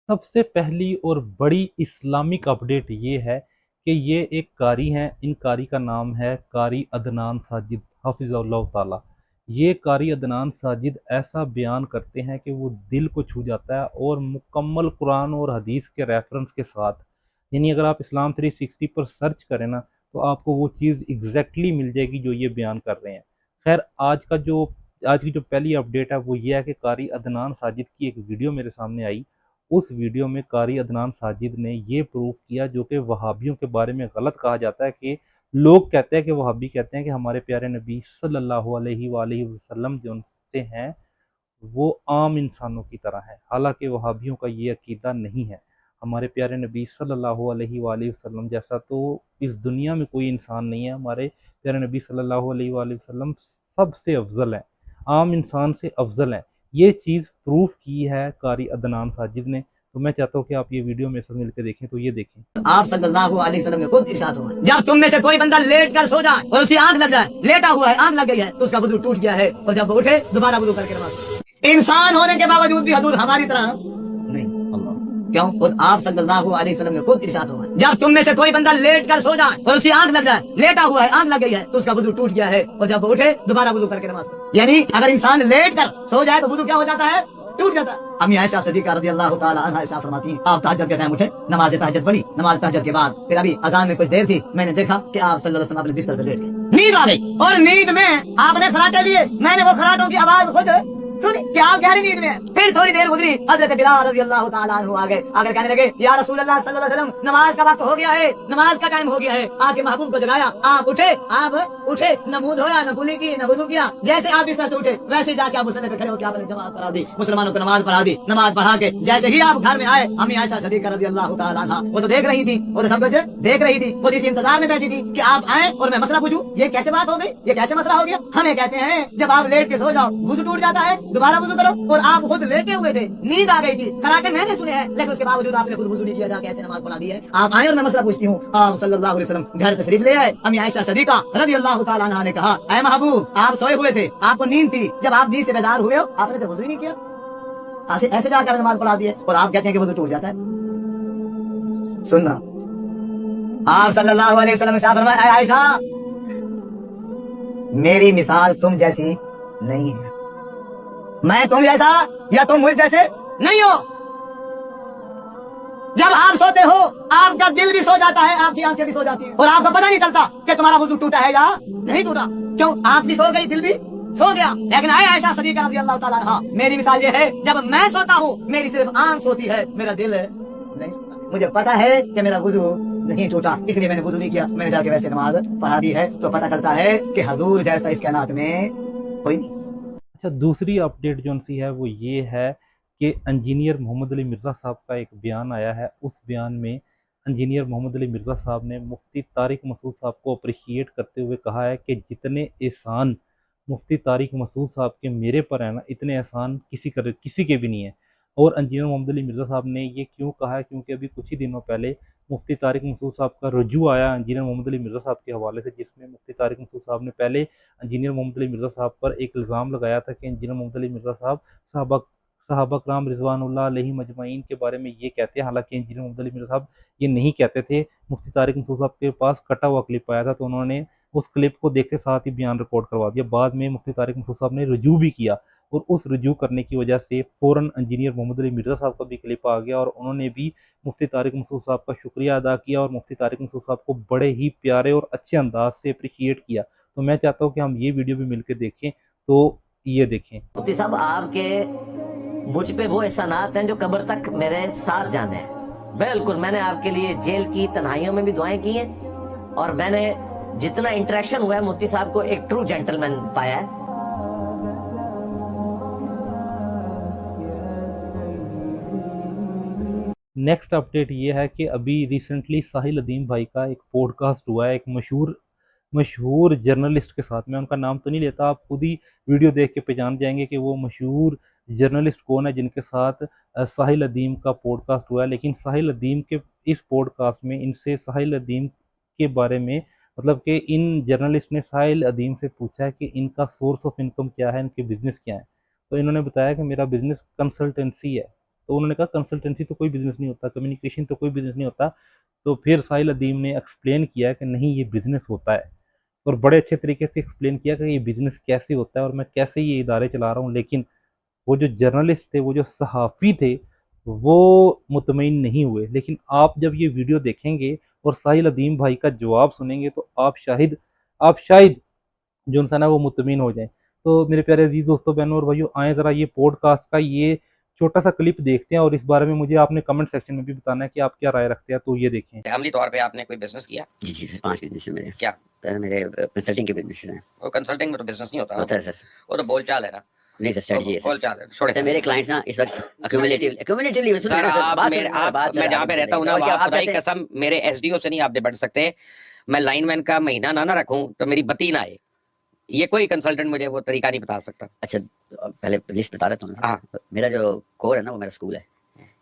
सबसे पहली और बड़ी इस्लामिक अपडेट ये है कि ये एक कारी हैं। इन कारी का नाम है कारी अदनान साजिद हफिज़ुल्लाह ताला। ये कारी अदनान साजिद ऐसा बयान करते हैं कि वो दिल को छू जाता है, और मुकम्मल कुरान और हदीस के रेफरेंस के साथ। यानी अगर आप इस्लाम 360 पर सर्च करें ना, तो आपको वो चीज़ एग्जैक्टली मिल जाएगी जो ये बयान कर रहे हैं। खैर, आज की जो पहली अपडेट है वो ये है कि कारी अदनान साजिद की एक वीडियो मेरे सामने आई। उस वीडियो में कारी अदनान साजिद ने ये प्रूव किया, जो कि वहाबियों के बारे में गलत कहा जाता है, कि लोग कहते हैं कि वहाबी कहते हैं कि हमारे प्यारे नबी सल्लल्लाहु अलैहि वसल्लम जो उनसे हैं वो आम इंसानों की तरह है। हालांकि वहाबियों का ये अकीदा नहीं है। हमारे प्यारे नबी सल्लल्लाहु अलैहि वसल्लम जैसा तो इस दुनिया में कोई इंसान नहीं है। हमारे प्यारे नबी सल्लल्लाहु अलैहि वसल्लम सबसे अफजल है, आम इंसान से अफजल है। ये चीज़ प्रूफ की है कारी अदनान साजिद ने। तो मैं चाहता हूँ कि आप ये वीडियो मेरे साथ मिलकर देखें। तो ये देखें। आप सल्लल्लाहु अलैहि वसल्लम ने खुद इरशाद हुआ, जब तुम में से कोई बंदा लेट कर सो जाए और उसकी आंख लग जाए, लेटा हुआ है, आंख लग गई है, तो उसका वुजू टूट गया है, और जब वो उठे दोबारा वुजू करके नमाज। इंसान होने के बावजूद भी हजूर हमारी तरह नहीं। अल्लाह, क्यों? खुद आप सल्लल्लाहु अलैहि वसल्लम ने खुद इरशाद हुआ, जब तुम में से कोई बंदा लेट कर सो जाए और उसकी आंख लग जाए, लेटा हुआ है, आंख लग गई है, तो उसका वुजू टूट गया है, और जब वो उठे दोबारा वुजू करके नमाज। यानी अगर इंसान लेट कर सो जाए तो वुजू क्या हो जाता है? टूट जाता है। अम्मी आयशा सिद्दीका रज़ियल्लाहु ताला अन्हा इरशाद फरमाती हैं, आप तहज्जुद के टाइम उठे, नमाज तहज्जुद पढ़ी, नमाज तहज्जुद के बाद फिर अभी अजान में कुछ देर थी, मैंने देखा कि आप सल्लल्लाहु अलैहि वसल्लम अपने बिस्तर पर लेट गए। नींद आ गई, और नींद में आपने खराटे लिए, मैंने वो खराटों की आवाज खुद सुनी कि आप गहरी नींद में हैं। फिर थोड़ी देर गुजरी, हजरत बिलाल रज़ियल्लाहु ताला अन्हु आ गए, आकर कहने लगे, या रसूल अल्लाह सल्लल्लाहु अलैहि वसल्लम, नमाज का वक्त हो गया है, नमाज का टाइम हो गया है। आके महबूब को जगाया, आप उठे, न मुंह धोया, न कुली की, न वुजू किया। जैसे आप बिस्तर से उठे वैसे जाके आप मुसल्ले पे खड़े होकर आपने जमात पढ़ा दी, मुसलमानों को नमाज पढ़ा दी। नमाज पढ़ा के जैसे ही आप घर में आए, अम्मी आयशा सिद्दीका रज़ियल्लाहु ताला अन्हा वो तो देख रही थी, वो तो सब कुछ देख रही थी, वो इसी इंतजार में बैठी थी कि आप आए और मैं मसला पूछूं। ये कैसे बात हो गई, ये कैसे मसला हो गया? हमें कहते हैं जब आप लेट के सो जाओ वुजू टूट जाता है, दोबारा वुजू करो, और आप खुद लेटे हुए थे, नींद आ गई थी, खराटे मैंने सुने हैं, लेकिन उसके बावजूद आपने खुद वुजू नहीं किया, जाके ऐसे नमाज पढ़ा दी है। आप आए और मैं मसला पूछती हूँ। आप सल्लल्लाहु अलैहि वसल्लम घर तशरीफ ले आए। अम्मी आयशा सिद्दीका रज़ियल्लाहु ताला अन्हा ने कहा, ऐ महबूब, आप सोए हुए थे, आपको नींद थी, जब आप नींद से बेदार हुए हो आपने तो वुजू ही नहीं किया, ऐसे जाकर नमाज पढ़ा दी है, और आप कहते हैं कि वुजू टूट जाता है। सुनना, आप सल्लल्लाहु अलैहि वसल्लम ने फरमाया, ऐ आयशा, मेरी मिसाल तुम जैसी नहीं है, मैं तुम जैसा या तुम मुझ जैसे नहीं हो। जब आप सोते हो आपका दिल भी सो जाता है, आपकी आंखें भी सो जाती हैं, और आपको पता नहीं चलता कि तुम्हारा वुजू टूटा है या नहीं टूटा। क्यों? आंख भी सो गई, दिल भी सो गया। लेकिन आयशा सिद्दीका रज़ियल्लाहु ताला अन्हा, मेरी मिसाल ये है, जब मैं सोता हूँ मेरी सिर्फ आंख सोती है, मेरा दिल नहीं सोता। मुझे पता है कि मेरा वुजू नहीं टूटा, इसलिए मैंने वुजू नहीं किया, मैंने जाके वैसे नमाज पढ़ा दी है। तो पता चलता है कि हुजूर जैसा इस कायनात में कोई नहीं। अच्छा, दूसरी अपडेट जो सी है वो ये है कि इंजीनियर मोहम्मद अली मिर्ज़ा साहब का एक बयान आया है। उस बयान में इंजीनियर मोहम्मद अली मिर्ज़ा साहब ने मुफ्ती तारिक मसूद साहब को अप्रिशिएट करते हुए कहा है कि जितने एहसान मुफ्ती तारिक मसूद साहब के मेरे पर है ना, इतने एहसान किसी के भी नहीं है। और इंजीनियर मोहम्मद अली मिर्ज़ा साहब ने ये क्यों कहा है? क्योंकि अभी कुछ ही दिनों पहले मुफ्ती तारिक मसूद साहब का रुजू आया इंजीनियर मोहम्मद अली मिर्ज़ा साहब के हवाले से, जिसमें मुफ्ती तारिक मसूद साहब ने पहले इंजीनियर मोहम्मद अली मिर्ज़ा साहब पर एक इल्ज़ाम लगाया था कि इंजीनियर मोहम्मद अली मिर्ज़ा साहब सहाबा कराम रिजवानुल्लाह अलैहिम अजमईन के बारे में ये कहते हैं। हालांकि इंजीनियर मोहम्मद अली मिर्ज़ा साहब ये नहीं कहते थे। मुफ्ती तारिक मसूद साहब के पास कटा हुआ क्लिप आया था, तो उन्होंने उस क्लिप को देखते साथ ही बयान रिकॉर्ड करवा दिया। बाद में मुफ्ती तारिक मसूद साहब ने रुजू भी किया, और उस रुजू करने की वजह से फ़ौरन इंजीनियर मोहम्मद अली मिर्ज़ा साहब का भी क्लिप आ गया, और उन्होंने भी मुफ्ती तारिक मसूद साहब का शुक्रिया अदा किया, और मुफ्ती तारिक मसूद साहब को बड़े ही प्यारे और अच्छे अंदाज से अप्रिशिएट किया। तो मैं चाहता हूँ कि हम ये वीडियो भी मिलकर देखें। तो ये देखें। मुफ्ती साहब, आपके मुझ पे वो एहसानात हैं जो कब्र तक मेरे साथ जाने हैं। बिल्कुल, मैंने आपके लिए जेल की तन्हाइयों में भी दुआएं की हैं, और मैंने जितना इंटरेक्शन हुआ है मुफ्ती साहब को एक ट्रू जेंटलमैन पाया है। नेक्स्ट अपडेट ये है कि अभी रिसेंटली साहिल अदीम भाई का एक पॉडकास्ट हुआ है एक मशहूर मशहूर जर्नलिस्ट के साथ। मैं उनका नाम तो नहीं लेता, आप खुद ही वीडियो देख के पहचान जाएंगे कि वो मशहूर जर्नलिस्ट कौन है जिनके साथ साहिल अदीम का पॉडकास्ट हुआ है। लेकिन साहिल अदीम के इस पॉडकास्ट में इनसे साहिल अदीम के बारे में, मतलब कि इन जर्नलिस्ट ने साहिल अदीम से पूछा है कि इनका सोर्स ऑफ इनकम क्या है, इनके बिजनेस क्या है। तो इन्होंने बताया कि मेरा बिजनेस कंसल्टेंसी है। तो उन्होंने कहा कंसल्टेंसी तो कोई बिजनेस नहीं होता, कम्युनिकेशन तो कोई बिजनेस नहीं होता। तो फिर साहिल अदीम ने एक्सप्लेन किया कि नहीं, ये बिजनेस होता है, और बड़े अच्छे तरीके से एक्सप्लेन किया कि ये बिजनेस कैसे होता है और मैं कैसे ये इदारे चला रहा हूँ। लेकिन वो जो जर्नलिस्ट थे, वो जो सहाफ़ी थे, वो मुतमईन नहीं हुए। लेकिन आप जब ये वीडियो देखेंगे और साहिल अदीम भाई का जवाब सुनेंगे तो आप शायद जो इंसान है वो मुतमईन हो जाए। तो मेरे प्यारे अजीज दोस्तों, बहनों और भाइयों, आए ज़रा ये पॉडकास्ट का ये छोटा सा क्लिप देखते हैं और इस बारे में मुझे आपने कमेंट सेक्शन में भी बताना है कि आप क्या राय रखते हैं। तो ये देखें। फैमिली तौर पे आपने कोई बिजनेस किया? जी जी सर, 5 बिजनेस है मेरे। क्या? सर मेरे कंसल्टिंग के बिजनेस हैं। वो कंसल्टिंग में तो बिजनेस नहीं होता होता है सर। वो तो बोलचाल है ना। नहीं सर, स्ट्रेटजी है सर। बोलचाल है, छोड़े सर मेरे क्लाइंट्स ना इस वक्त एक्यूमुलेटिवली सर। आप मैं जहाँ पे रहता हूँ ना, वहाँ खुदा की कसम मेरे एसडीओ से नहीं आप निपट सकते। मैं लाइनमैन का महीना ना रखूँ तो मेरी बत्ती ना आए, ये कोई कंसल्टेंट मुझे वो तरीका नहीं बता सकता। अच्छा पहले लिस्ट बता देता हूँ ना। हाँ, मेरा जो कोर है ना वो मेरा स्कूल है,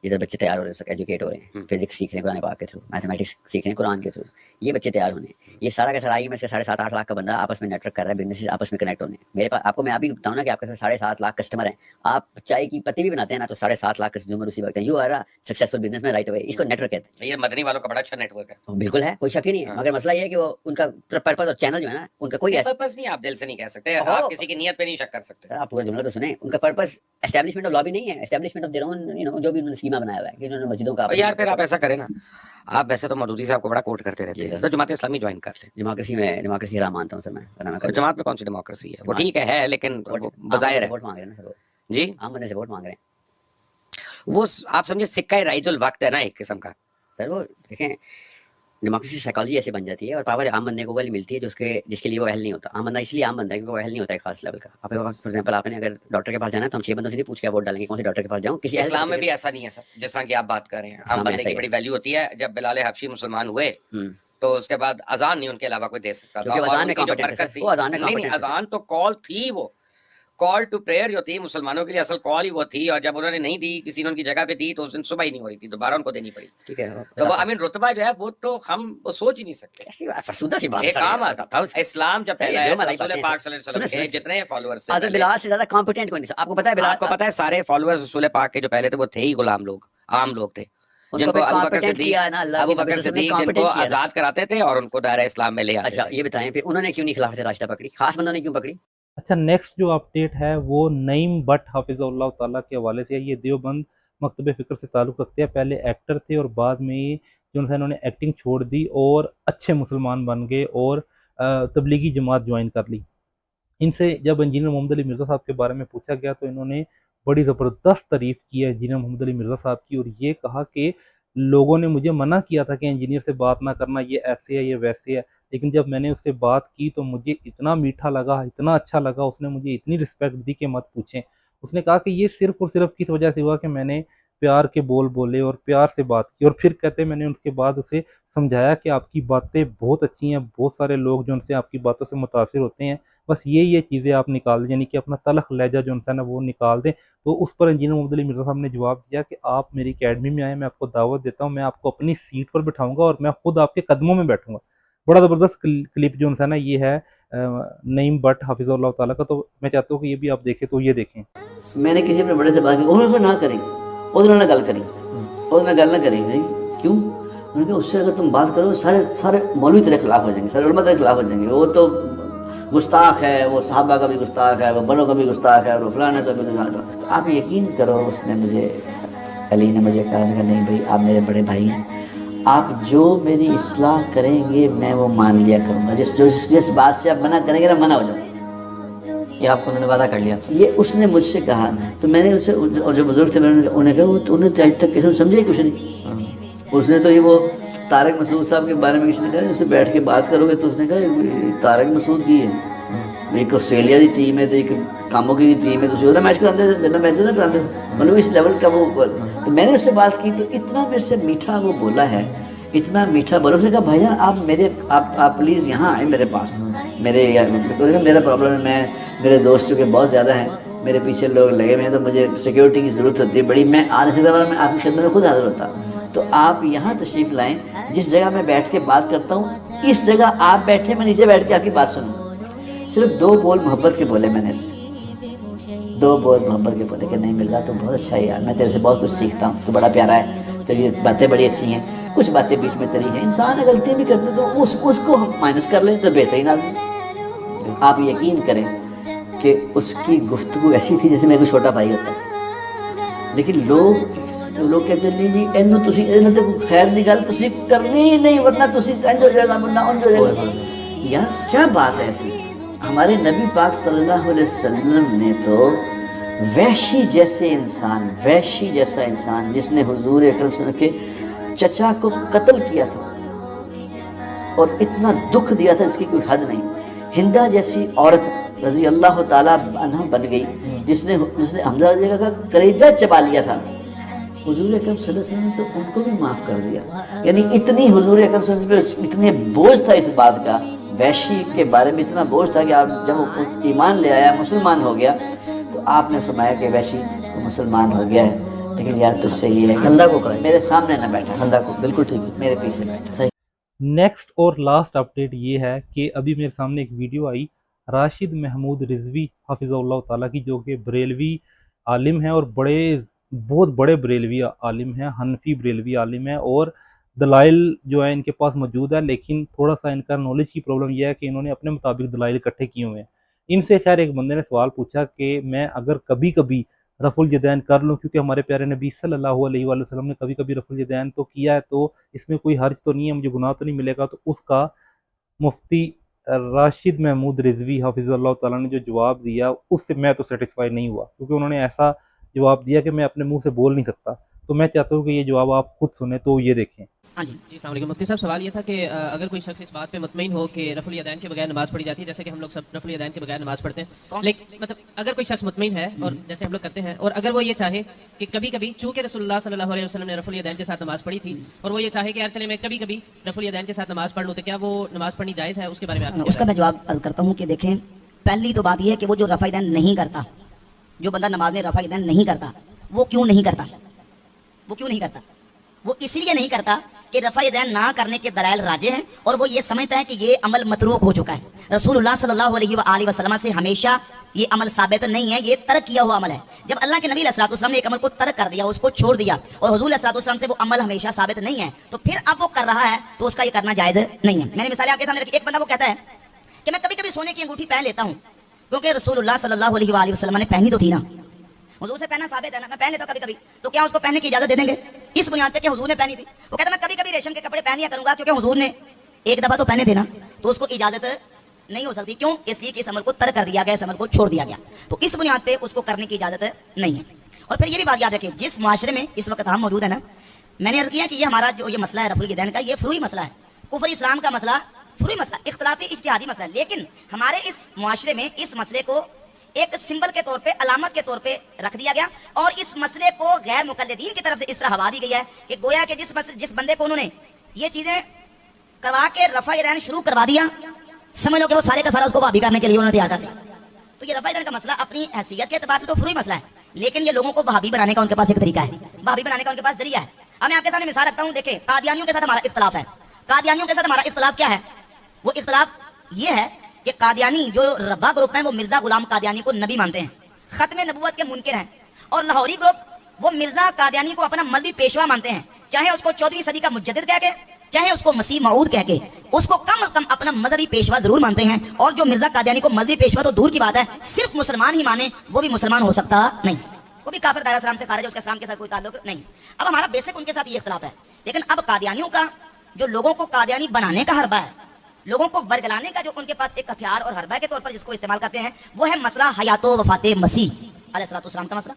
जिधर बच्चे तैयार हो रहे हैं, एजुकेट हो रहे हैं, फिजिक्स सीख रहे हैं कुरान पाक के थ्रू, मैथमेटिक्स सीख रहे हैं कुरान के थ्रू, ये बच्चे तैयार होने। ये सारा का सारा में से 7.5-8 लाख का बंदा आपस में नेटवर्क कर रहा है, बिजनेस आपस में कनेक्ट होने। मेरे पास आपको मैं अभी बताऊँ ना कि आपके 7.5 लाख कस्टमर हैं। आप चाय की पत्ती भी बनाते हैं ना तो 7.5 लाख कंज्यूमर उसी वक्त है। You are a successful business में राइट अवे। इसको नेटवर्क कहते हैं। ये मदनी वालों का बड़ा अच्छा नेटवर्क है। बिल्कुल है, कोई शक ही नहीं है। मगर मसला ये है कि वो उनका पर्पस और चैनल जो है ना, उनका कोई पर्पस नहीं, आप दिल से नहीं कह सकते, आप किसी की नियत पे नहीं शक कर सकते। सर आप पूरा जुमला तो सुने। उनका पर्पस एस्टैब्लिशमेंट ऑफ लॉबी नहीं है, एस्टैब्लिशमेंट ऑफ देयर ओन जो भी उन्होंने स्कीमा बनाया हुआ है कि उन्होंने मस्जिदों का। यार फिर आप ऐसा करें ना, आप वैसे तो मौदूदी साहब को बड़ा कोट करते रहते हैं, तो जमात इस्लामी ज्वाइन कर लें। डेमोक्रेसी हराम मानता हूं सर मैं। जमात में कौन सी डेमोक्रेसी है? वो ठीक है लेकिन बजाय वोट मांग रहे हैं ना सर, जी आम बंदे से वोट मांग रहे हैं। वो आप समझे सिक्का राइजुल वक्त है ना एक किस्म का। सर वो देखें, डेमोक्रेसी साइकोलॉजी ऐसे बन जाती है और पावर आम बंदे को वही मिलती है जिसके लिए वो अहल नहीं होता। आम बंदा इसलिए आम बंदा है क्योंकि वो अहल नहीं होता है खास लेवल का। आपके पास फॉर एग्जांपल आपने अगर डॉक्टर के पास जाना है तो हम 6 बंदों से नहीं पूछ के वोट डालेंगे कौन से डॉक्टर के पास जाऊं। किसी इस्लाम में भी ऐसा नहीं है सर, जिस तरह की आप बात कर रहे हैं। आम बंदे की बड़ी वैल्यू होती है। जब बिलाल हबशी मुसलमान हुए तो उसके बाद अजान नहीं उनके अलावा कोई दे सकता था। अजान तो कॉल थी, वो कॉल टू प्रेयर जो थी मुसलमानों के लिए असल कॉल ही वो थी। और जब उन्होंने नहीं दी, किसी ने उनकी जगह पे दी तो उस दिन सुबह ही नहीं हो रही थी, दोबारा उनको देनी पड़ी। ठीक है, तो वो अमीन रुतबा जो है वो तो हम वो सोच ही नहीं सकते। फसूदा सी बात एक आम आता था इस्लाम जब फैला है, रसूल पाक सल्लल्लाहु अलैहि वसल्लम के जितने फॉलोअर्स थे, बिलाल से ज्यादा कॉम्पिटेंट कोई नहीं। आपको पता है सारे फॉलोअर्स रसूल पाक के जो पहले थे वो थे ही गुलाम लोग, आम लोग थे, जिनको अबू बकर सिद्दीक जिनको आजाद कराते थे और उनको दायरा इस्लाम में ले आते थे। अच्छा ये बताएं फिर उन्होंने क्यों नहीं खिलाफत राशिदा पकड़ी? खास बंदों ने क्यों पकड़ी? अच्छा, नेक्स्ट जो अपडेट है वो नईम बट हाफिज़हुल्लाह ताला के हवाले से है। ये देवबंद मकतब फ़िक्र से ताल्लुक़ रखते हैं। पहले एक्टर थे और बाद में जो है इन्होंने एक्टिंग छोड़ दी और अच्छे मुसलमान बन गए और तबलीगी जमात ज्वाइन कर ली। इनसे जब इंजीनियर मोहम्मद अली मिर्ज़ा साहब के बारे में पूछा गया तो इन्होंने बड़ी ज़बरदस्त तारीफ़ की है इंजीनियर मोहम्मद अली मिर्ज़ा साहब की, और ये कहा कि लोगों ने मुझे मना किया था कि इंजीनियर से बात ना करना, ये ऐसे है ये वैसे है, लेकिन जब मैंने उससे बात की तो मुझे इतना मीठा लगा, इतना अच्छा लगा, उसने मुझे इतनी रिस्पेक्ट दी कि मत पूछें। उसने कहा कि ये सिर्फ़ और सिर्फ किस वजह से हुआ कि मैंने प्यार के बोल बोले और प्यार से बात की। और फिर कहते मैंने उसके बाद उसे समझाया कि आपकी बातें बहुत अच्छी हैं, बहुत सारे लोग जो उनसे आपकी बातों से मुतासिर होते हैं, बस ये चीज़ें आप निकाल दें, यानी कि अपना तलख लहजा जो उनका ना वो निकाल दें। तो उस पर इंजीनियर मोहम्मद अली मिर्ज़ा साहब ने जवाब दिया कि आप मेरी अकेडमी में आए, मैं आपको दावत देता हूँ, मैं आपको अपनी सीट पर बिठाऊँगा और मैं खुद आपके कदमों में बैठूँगा। बड़ा ज़बरदस्त क्लिप जो है ना ये है नईम बट हाफिज़हुल्लाह ताला का। तो मैं चाहता हूँ कि ये भी आप देखें, तो ये देखें। मैंने किसी अपने बड़े से बात की, उन्होंने ना करी, उन्होंने गल करी, उन्होंने गल ना करी। नहीं क्यों? उन्होंने कहा उससे अगर तुम बात करो सारे मौलवी तेरे खिलाफ हो जाएंगे, सारे उलमा तेरे खिलाफ हो जाएंगे। वो तो गुस्ताख है, वो सहाबा का भी गुस्ताख है, वो बड़ों का भी गुस्ताख है, वो फलाना का भी गुस्ताख है। तो आप यकीन करो उसने मुझे, अली ने मुझे कहा नहीं भाई आप मेरे बड़े भाई हैं, आप जो मेरी इस्लाह करेंगे मैं वो मान लिया करूँगा, जिस बात से आप मना करेंगे ना मना हो जाऊँगा। ये आपको उन्होंने वादा कर लिया? ये उसने मुझसे कहा। तो मैंने उसे, और जो बुजुर्ग थे मैंने उन्हें कहा, उन्हें तो आज तक किसी ने समझे कुछ नहीं। उसने तो ये वो तारक मसूद साहब के बारे में किसी ने कहा उससे बैठ के बात करोगे तो उसने कहा तारक मसूद की है, एक ऑस्ट्रेलिया की टीम है तो एक कामों की टीम है, तो उसे मैच कराते थे, मेरा मैच ना कराते, मतलब इस लेवल का वो। तो मैंने उससे बात की तो इतना मेरे से मीठा वो बोला है, इतना मीठा बोला। उसने कहा भाईजान आप प्लीज़ यहाँ आए मेरे पास, मेरा प्रॉब्लम है, मेरे दोस्तों के बहुत ज़्यादा हैं, मेरे पीछे लोग लगे हुए हैं, तो मुझे सिक्योरिटी की ज़रूरत होती है बड़ी, मैं आ नहीं सकता, मैं आपकी खिदमत में खुद हाजिर होता। तो आप यहाँ तशरीफ़ लाएँ, जिस जगह मैं बैठ के बात करता हूँ इस जगह आप बैठे, मैं नीचे बैठ के आपकी बात सुनूँ। सिर्फ 2 बोल मोहब्बत के बोले मैंने इससे। दो बहुत मोहब्बत के पोते के नहीं मिल रहा तो बहुत अच्छा है यार, मैं तेरे से बहुत कुछ सीखता हूँ, तो बड़ा प्यारा है, तेरी बातें बड़ी अच्छी हैं, कुछ बातें बीच में तेरी हैं, इंसान गलती भी करते तो उसको हम माइनस कर लें तो बेहतरीन आदमी। आप यकीन करें कि उसकी गुफ्तगू ऐसी थी जैसे मेरे को छोटा भाई होता है, लेकिन लोग कहते नहीं जी इन्हों तुसी इन्हों तो खैर की गल तुसी करनी ही नहीं, वरना तुसी इंज हो जाएगा वरना उंज हो जाएगा। यार क्या बात है ऐसी, हमारे नबी पाक सल्लल्लाहु अलैहि वसल्लम ने तो वैशी जैसे इंसान, वैशी जैसा इंसान जिसने हुजूर अकरम सल्लल्लाहु अलैहि वसल्लम के चचा को कत्ल किया था और इतना दुख दिया था इसकी कोई हद नहीं, हिंदा जैसी औरत रजी अल्लाह ताला अन्हा बन गई जिसने हमजा का कलेजा चबा लिया था, हुजूर अकरम सल्लल्लाहु अलैहि वसल्लम ने उनको भी माफ़ कर दिया। यानी इतनी हुजूर अकरम सल्लल्लाहु अलैहि वसल्लम इतने बोझ था इस बात का, वैशी के बारे में इतना बोझ था कि आप जब वो ईमान ले आया, मुसलमान हो गया, तो आपने फरमाया कि वैशी तो मुसलमान हो गया है, लेकिन यार तुझसे ये है हंदा को करें, मेरे सामने ना बैठा, हंदा को बिल्कुल ठीक है, मेरे पीछे बैठा। सही। नेक्स्ट और लास्ट अपडेट ये है कि अभी मेरे सामने एक वीडियो आई राशिद महमूद रिजवी हाफिज़हुल्लाह ताला की, जो कि बरेलवी आलिम हैं और बहुत बड़े बरेलवी आलिम हैं, हनफी बरेलवी आलिम हैं और दलाइल जो है इनके पास मौजूद है, लेकिन थोड़ा सा इनका नॉलेज की प्रॉब्लम यह है कि इन्होंने अपने मुताबिक दलाइल इकट्ठे किए हुए हैं। इनसे खैर एक बंदे ने सवाल पूछा कि मैं अगर कभी कभी रफुल यदैन कर लूँ, क्योंकि हमारे प्यारे नबी सल्लल्लाहु अलैहि वसल्लम ने कभी कभी रफुल यदैन तो किया है, तो इसमें कोई हर्ज तो नहीं है, मुझे गुनाह तो नहीं मिलेगा। तो उसका मुफ्ती राशिद महमूद रिजवी हाफिज़हुल्लाह ताला ने जो जवाब दिया उससे मैं तो सेटिस्फाई नहीं हुआ, क्योंकि उन्होंने ऐसा जवाब दिया कि मैं अपने मुंह से बोल नहीं सकता। तो मैं चाहता हूँ कि ये जवाब आप खुद सुने, तो ये देखें। हाँ जी अस्सलाम वालेकुम मुफ्ती साहब, सवाल ये था कि अगर कोई शख्स इस बात पे मुतमईन हो कि रफुल यदैन के बगैर नमाज पढ़ी जाती है, जैसे कि हम लोग सब रफुल यदैन के बगैर नमाज पढ़ते हैं, लेकिन मतलब अगर कोई शख्स मुतमईन है और जैसे हम लोग करते हैं, और अगर वो ये चाहे कि कभी कभी चूंकि रसूलुल्लाह सल्लल्लाहु अलैहि वसल्लम ने रफुल यदैन के साथ नमाज पढ़ी थी और वो ये चाहे कि यार चले मैं कभी कभी रफुल यदैन के साथ नमाज पढ़ लूँ, तो क्या वो नमाज पढ़नी जायज़ है? उसके बारे में आप उसका मैं जवाब अर्ज करता हूँ कि देखें, पहली तो बात यह है कि वो जो रफ़ा यदैन नहीं करता, जो बंदा नमाज में रफ़ा यदैन नहीं करता, वो क्यों नहीं करता? वो क्यों नहीं करता? वो इसलिए नहीं करता कि रफ़ा यदैन ना करने के दलाइल राजे हैं और वो ये समझता है कि ये अमल मतरूक हो चुका है। रसूलुल्लाह सल्लल्लाहु अलैहि वसल्लम से हमेशा ये अमल साबित नहीं है, ये तर्क किया हुआ अमल है। जब अल्लाह के नबी अलैहिस्सलातु वस्सलाम ने एक अमल को तर्क कर दिया, उसको छोड़ दिया, और हुजूर अलैहिस्सलातु वस्सलाम से वो अमल हमेशा साबित नहीं है, तो फिर अब वो कर रहा है तो उसका ये करना जायज़ नहीं है। मैंने मिसाल आपके सामने रखी। एक बंदा वो कहता है कि मैं कभी कभी सोने की अंगूठी पहन लेता हूँ क्योंकि रसूलुल्लाह सल्लल्लाहु अलैहि वसल्लम ने पहनी तो थी ना, हुजूर से पहना साबित है ना, मैं पहन लेता हूँ कभी कभी, तो क्या उसको पहनने की इजाजत दे देंगे इस बुनियाद पे कि हुजूर ने पहनी थी? वो कहता मैं कभी कभी रेशम के कपड़े पहन लिया करूंगा क्योंकि हुजूर ने एक दफा तो पहने थे ना, तो उसको इजाजत नहीं हो सकती। क्यों? इसलिए कि इस अमल को तर्क कर दिया गया, इस अमल को छोड़ दिया गया, तो इस बुनियाद पे उसको करने की इजाजत नहीं है। और फिर ये भी बात याद रखें, जिस माशरे में इस वक्त हम मौजूद है ना, मैंने अर्ज किया कि ये हमारा जो ये मसला है रफुल यदैन का, ये फ्रूई मसला है, कुफर इस्लाम का मसला, फ्रूई मसला, इख्तिलाफी इज्तिहादी मसला है। लेकिन हमारे इस मुआशरे में इस मसले को एक सिंबल के तौर पे, अलामत के तौर पे रख दिया गया और इस मसले को गैर मुकल्लिदीन की तरफ से इस तरह हवा दी गई है कि गोया कि जिस बंदे को उन्होंने ये चीजें करवा के रफा यदैन शुरू करवा दिया, समझ लो कि वो सारे का सारा उसको भाभी करने के लिए उन्होंने तैयार कर दिया। तो ये रफा यदैन का मसला अपनी हैसियत के एतबार से तो फ्रूई मसला है, लेकिन ये लोगों को भाभी बनाने का उनके पास एक तरीका है, भाभी बनाने का उनके पास जरिया है। अब मैं आपके सामने मिसाल रखता हूँ। देखिए, कादियानियों के साथ हमारा इख्तिलाफ है। कादियानियों के साथ हमारा इख्तिलाफ क्या है? वो इख्तिलाफ ये है कि कादियानी जो रब्बा ग्रुप है वो मिर्जा गुलाम कादियानी को नबी मानते हैं, खत्म नबूवत के मुनकिर हैं, और लाहौरी ग्रुप वो मिर्जा कादियानी को अपना मजहबी पेशवा मानते हैं, चाहे उसको 14वीं सदी का मुजद्दिद कह के, चाहे उसको मसीह मऊद कह के, उसको कम से कम अपना मजहबी पेशवा जरूर मानते हैं। और जो मिर्जा कादियानी को मजहबी पेशवा तो दूर की बात है, सिर्फ मुसलमान ही माने, वो भी मुसलमान हो सकता नहीं, वो भी काफिर दायरा इस्लाम से खारिज है, उसका इस्लाम के साथ कोई ताल्लुक नहीं। अब हमारा बेसिक उनके साथ ये इख्तिलाफ है। लेकिन अब कादियानियों का जो लोगों को कादियानी बनाने का हरबा है, लोगों को वर्गलाने का जो उनके पास एक हथियार और हरबा के तौर पर जिसको इस्तेमाल करते हैं, वो है मसला हयातो वफाते मसीह अलैहिस्सलाम का मसला।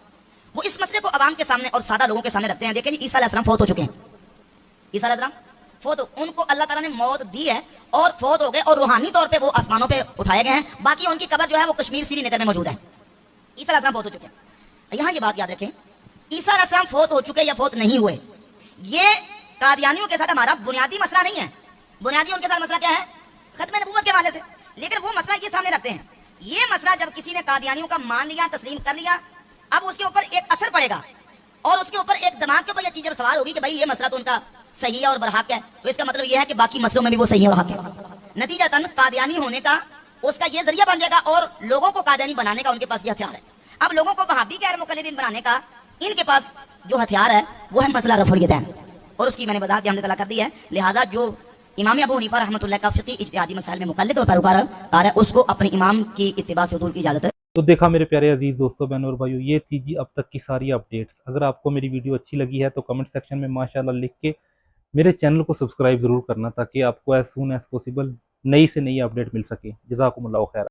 वो इस मसले को अवाम के सामने और सादा लोगों के सामने रखते हैं। देखिए, ईसा अलैहिस्सलाम फौत हो चुके हैं, ईसा अलैहिस्सलाम फौत हो, उनको अल्लाह ताला ने मौत दी है और फौत हो गए, और रूहानी तौर पे वो आसमानों पे उठाए गए हैं। बाकी उनकी कब्र जो है वो कश्मीर श्रीनगर में मौजूद है। ईसा अलैहिस्सलाम फौत हो चुके हैं। यहाँ ये बात याद रखें, ईसा अलैहिस्सलाम फौत हो चुके या फौत नहीं हुए, ये कादियानियों के साथ हमारा बुनियादी मसला नहीं है। बुनियादी उनके साथ मसला क्या है? खत्म नबूवत के वाले से। लेकिन वो मसला ये सामने रखते हैं, ये मसला जब किसी ने कादियानियों का मान लिया, तस्लीम कर लिया, अब उसके ऊपर एक असर पड़ेगा और उसके ऊपर एक दिमाग के ऊपर ये चीज जब सवाल होगी कि भाई ये मसला तो उनका सही है और बरहक है, तो इसका मतलब ये है कि बाकी मसलों में भी वो सही है और हक है। नतीजतन कादियानी होने का उसका ये जरिया बन जाएगा और लोगों को कादियानी बनाने का उनके पास ये हथियार है। अब लोगों को वहाबी गैर मुकल्लिदीन बनाने का इनके पास जो हथियार है वो है मसला रफुल यदैन, और उसकी मैंने वजाहत भी हमने तला कर दी है। लिहाजा जो इमाम अबू हनीफा रहमतुल्लाह का फिक़ी इज्तिहादी मसाइल में मुक़ल्लिद और पैरोकार है, उसको अपने इमाम की इत्तिबा से उदूल की इजाज़त है। तो देखा मेरे प्यारे अजीज दोस्तों, बहनों और भाइयों, ये थी जी अब तक की सारी अपडेट्स। अगर आपको मेरी वीडियो अच्छी लगी है तो कमेंट सेक्शन में माशाल्लाह लिख के मेरे चैनल को सब्सक्राइब ज़रूर करना, ताकि आपको एज सून एज पॉसिबल नई से नई अपडेट मिल सके। जज़ाकुमुल्लाह खैर।